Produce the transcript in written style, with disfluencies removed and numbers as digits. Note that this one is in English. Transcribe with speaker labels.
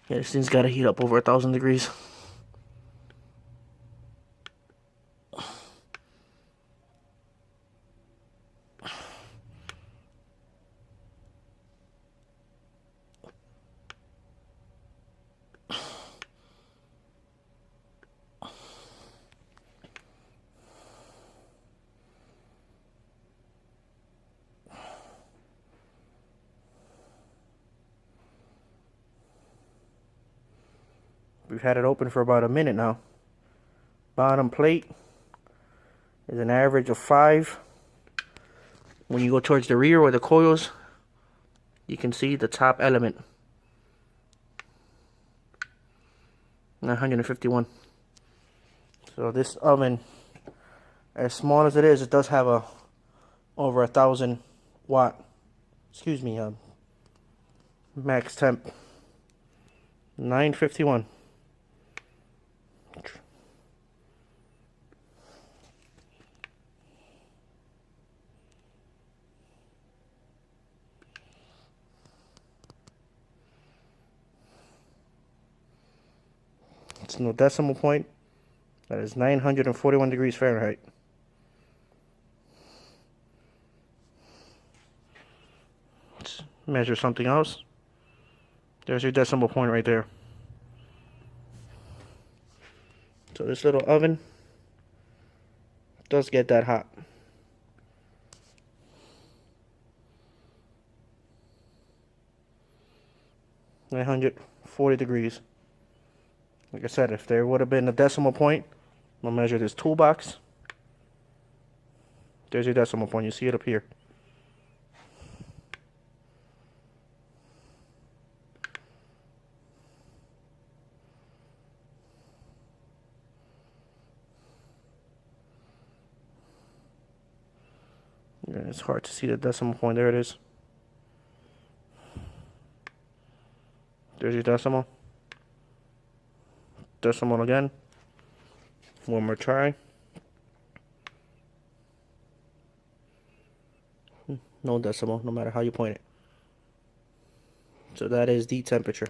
Speaker 1: Yeah, this thing's gotta heat up over 1,000 degrees. We've had it open for about a minute now. Bottom plate is an average of 5. When you go towards the rear or the coils, you can see the top element, 951. So this oven, as small as it is, it does have a over 1,000 watt, max temp. 951. It's no decimal point. That is 941 degrees Fahrenheit. Let's measure something else. There's your decimal point right there. So this little oven does get that hot. (940 degrees). Like I said, if there would have been a decimal point, I'm gonna measure this toolbox. There's your decimal point. You see it up here. Yeah, it's hard to see the decimal point. There it is. There's your decimal. Decimal again. One more try. No decimal, no matter how you point it. So that is the temperature.